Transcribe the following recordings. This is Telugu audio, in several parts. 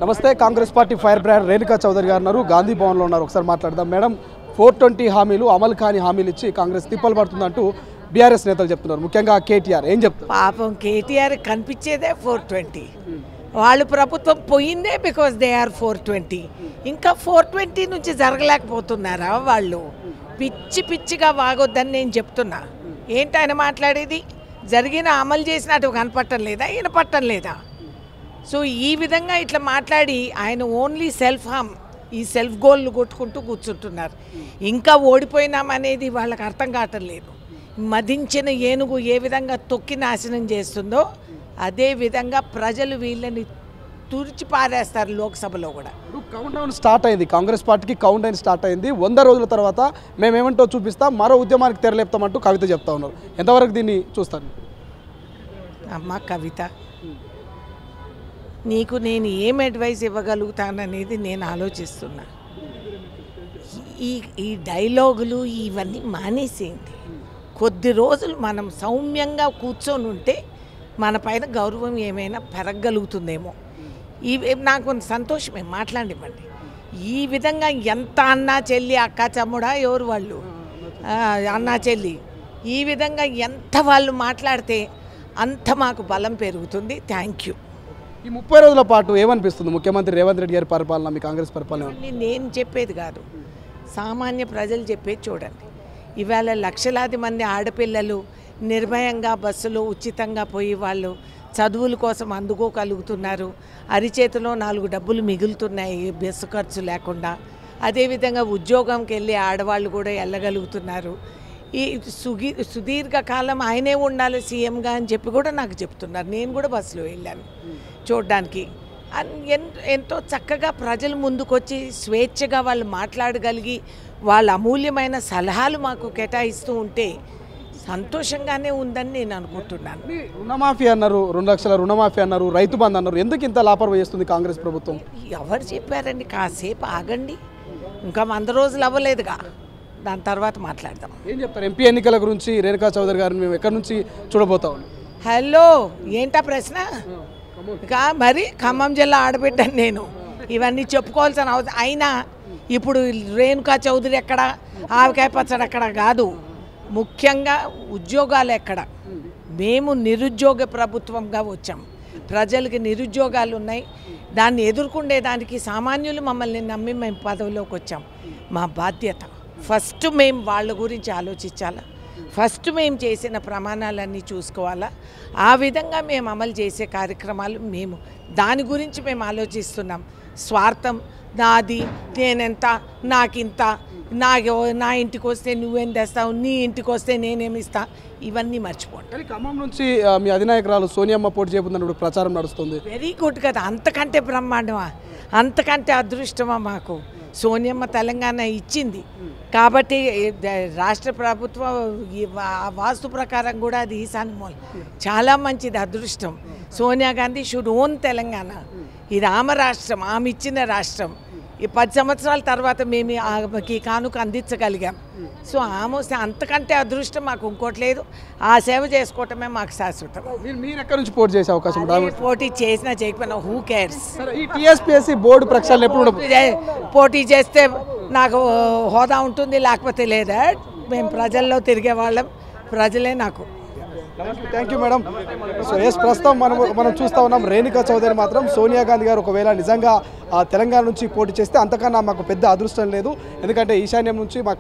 నమస్తే Congress party firebrand Renuka Chowdhury గారు ఉన్నారు గాంధీ భవన్లో ఉన్నారు ఒకసారి మాట్లాడదాం మేడం 420 హామీలు అమలు కాని హామీలు ఇచ్చి కాంగ్రెస్ తిప్పలు పడుతుందంటూ బీఆర్ఎస్ నేతలు చెప్తున్నారు ముఖ్యంగా కేటీఆర్ ఏం చెప్తారు పాపం కేటీఆర్ కనిపించేదే 420 వాళ్ళు ప్రభుత్వం పోయిందే బికాజ్ దే ఆర్ 420 ఇంకా 420 నుంచి జరగలేకపోతున్నారా వాళ్ళు పిచ్చిగా వాగొద్దని నేను చెప్తున్నా ఏంటి ఆయన మాట్లాడేది జరిగిన అమలు చేసినట్టు కనపడటం లేదా వినపడటం లేదా సో ఈ విధంగా ఇట్లా మాట్లాడి ఆయన ఓన్లీ సెల్ఫ్ హామ్ ఈ సెల్ఫ్ గోల్లు కొట్టుకుంటూ కూర్చుంటున్నారు ఇంకా ఓడిపోయినామనేది వాళ్ళకి అర్థం కావటం లేదు మదించిన ఏనుగు ఏ విధంగా తొక్కి నాశనం చేస్తుందో అదే విధంగా ప్రజలు వీళ్ళని తుడిచి పారేస్తారు లోక్సభలో కూడా కౌంట్ డౌన్ స్టార్ట్ అయింది కాంగ్రెస్ పార్టీకి కౌంట్ డౌన్ స్టార్ట్ అయింది 100 రోజుల తర్వాత మేమేమంటో చూపిస్తాం మరో ఉద్యమానికి తెరలేపుతామంటూ కవిత చెప్తా ఉన్నారు ఎంతవరకు దీన్ని చూస్తాను అమ్మ కవిత నీకు నేను ఏం అడ్వైస్ ఇవ్వగలుగుతాననేది నేను ఆలోచిస్తున్నా ఈ డైలాగులు ఇవన్నీ మానేసేయండి కొద్ది రోజులు మనం సౌమ్యంగా కూర్చొని ఉంటే మన పైన గౌరవం ఏమైనా పెరగగలుగుతుందేమో నాకు సంతోషమే మాట్లాడివ్వండి ఈ విధంగా ఎంత అన్నా చెల్లి అక్క తమ్ముడా ఎవరు వాళ్ళు అన్నా చెల్లి ఈ విధంగా ఎంత వాళ్ళు మాట్లాడితే అంత మాకు బలం పెరుగుతుంది థ్యాంక్ యూ ఈ 30 రోజుల పాటు ఏమనిపిస్తుంది ముఖ్యమంత్రి రేవంత్ రెడ్డి గారి పరిపాలన మీ కాంగ్రెస్ పరిపాలన నేను చెప్పేది కాదు సామాన్య ప్రజలు చెప్పేది చూడండి ఇవాళ లక్షలాది మంది ఆడపిల్లలు నిర్భయంగా బస్సులో ఉచితంగా పోయి వాళ్ళు చదువుల కోసం అందుకోగలుగుతున్నారు అరిచేతిలో 4 డబ్బులు మిగులుతున్నాయి బస్సు ఖర్చు లేకుండా అదేవిధంగా ఉద్యోగంకి వెళ్ళి ఆడవాళ్ళు కూడా వెళ్ళగలుగుతున్నారు ఈ సుదీర్ఘకాలం ఆయనే ఉండాలి సీఎంగా అని చెప్పి కూడా నాకు చెప్తున్నారు నేను కూడా బస్సులో వెళ్ళాను చూడడానికి ఎంతో చక్కగా ప్రజలు ముందుకొచ్చి స్వేచ్ఛగా వాళ్ళు మాట్లాడగలిగి వాళ్ళ అమూల్యమైన సలహాలు మాకు కేటాయిస్తూ ఉంటే సంతోషంగానే ఉందని నేను అనుకుంటున్నాను రుణమాఫీ అన్నారు 2 లక్షల రుణమాఫీ అన్నారు రైతు బంధు అన్నారు ఎందుకు ఇంత లాపర్వా చేస్తుంది కాంగ్రెస్ ప్రభుత్వం ఎవరు చెప్పారండి కాసేపు ఆగండి ఇంకా 100 రోజులు అవ్వలేదుగా దాని తర్వాత మాట్లాడదాం ఏం చెప్తారు ఎంపీ ఎన్నికల గురించి రేణుకా చౌదరి గారిని మేము ఎక్కడి నుంచి చూడబోతాం హలో ఏంటా ప్రశ్న మరి ఖమ్మం జిల్లా ఆడబిడ్డాను నేను ఇవన్నీ చెప్పుకోవాల్సిన అవసరం అయినా ఇప్పుడు రేణుకా చౌదరి ఎక్కడ ఆవకాయ పచ్చడి ఎక్కడ కాదు ముఖ్యంగా ఉద్యోగాలు ఎక్కడ మేము నిరుద్యోగ ప్రభుత్వంగా వచ్చాం ప్రజలకి నిరుద్యోగాలు ఉన్నాయి దాన్ని ఎదుర్కొనేదానికి సామాన్యులు మమ్మల్ని నమ్మి మేము పదవిలోకి వచ్చాం మా బాధ్యత ఫస్ట్ మేము వాళ్ళ గురించి ఆలోచించాలా ఫస్ట్ మేము చేసిన ప్రమాణాలన్నీ చూసుకోవాలా ఆ విధంగా మేము అమలు చేసే కార్యక్రమాలు మేము దాని గురించి మేము ఆలోచిస్తున్నాం స్వార్థం నాది నేనెంత నాకింత నా ఇంటికి వస్తే నువ్వేం తెస్తావు నీ ఇంటికి వస్తే నేనేమిస్తా ఇవన్నీ మర్చిపోండి కానీ ఖమ్మం నుంచి మీ అధినాయకురాలు సోనియమ్మ పోటీ చేయబోతున్నప్పుడు ప్రచారం నడుస్తుంది వెరీ గుడ్ కదా అంతకంటే బ్రహ్మాండమా అంతకంటే అదృష్టమా మాకు సోనియమ్మ తెలంగాణ ఇచ్చింది కాబట్టి రాష్ట్ర ప్రభుత్వం వాస్తు ప్రకారం కూడా అది ఈశాన్య మూల చాలా మంచిది అదృష్టం సోనియా గాంధీ షుడ్ ఓన్ తెలంగాణ ఇది ఆమె రాష్ట్రం ఆమె ఇచ్చిన రాష్ట్రం ఈ 10 సంవత్సరాల తర్వాత మేము ఆమెకి కానుక అందించగలిగాం సో ఆమె అంతకంటే అదృష్టం మాకు ఇంకోటి లేదు ఆ సేవ చేసుకోవటమే మాకు శాశ్వతం మీరు ఎక్కడి నుంచి పోటీ చేసే అవకాశం పోటీ చేసినా చేయకపోయినా హూ కేర్స్ ఈ టీఎస్పీఎస్సీ బోర్డు ప్రక్షాళన ఎప్పుడు పోటీ చేస్తే నాకు హోదా ఉంటుంది లేకపోతే లేదా మేము ప్రజల్లో తిరిగే వాళ్ళం ప్రజలే నాకు థ్యాంక్ యూ మేడం సో ప్రస్తుతం మనం చూస్తూ ఉన్నాం రేణుకా చౌదరి మాత్రం సోనియా గాంధీ గారు ఒకవేళ నిజంగా తెలంగాణ నుంచి పోటీ చేస్తే అంతకన్నా మాకు పెద్ద అదృష్టం లేదు ఎందుకంటే ఈశాన్యం నుంచి మా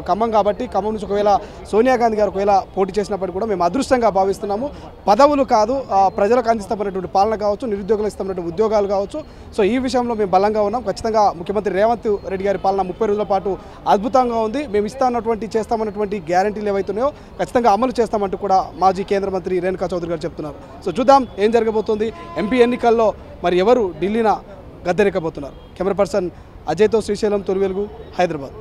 ఖమ్మం కాబట్టి ఖమ్మం నుంచి ఒకవేళ సోనియా గాంధీ గారు ఒకవేళ పోటీ చేసినప్పటికీ కూడా మేము అదృష్టంగా భావిస్తున్నాము పదవులు కాదు ప్రజలకు అందిస్తామన్నటువంటి పాలన కావచ్చు నిరుద్యోగులకు ఇస్తామన్నటువంటి ఉద్యోగాలు కావచ్చు సో ఈ విషయంలో మేము బలంగా ఉన్నాం ఖచ్చితంగా ముఖ్యమంత్రి రేవంత్ రెడ్డి గారి పాలన 30 రోజుల పాటు అద్భుతంగా ఉంది మేము చేస్తామన్నటువంటి గ్యారంటీలు ఏవైతున్నాయో ఖచ్చితంగా అమలు చేస్తామంటూ కూడా మాజీ కేంద్ర మంత్రి రేణుకా చౌదరి గారు చెప్తున్నారు సో చూద్దాం ఏం జరగబోతుంది ఎంపీ ఎన్నికల్లో మరి ఎవరు ఢిల్లీన గద్దెనెక్కబోతున్నారు కెమెరా పర్సన్ అజయ్తో శ్రీశైలం తొలివెలుగు హైదరాబాద్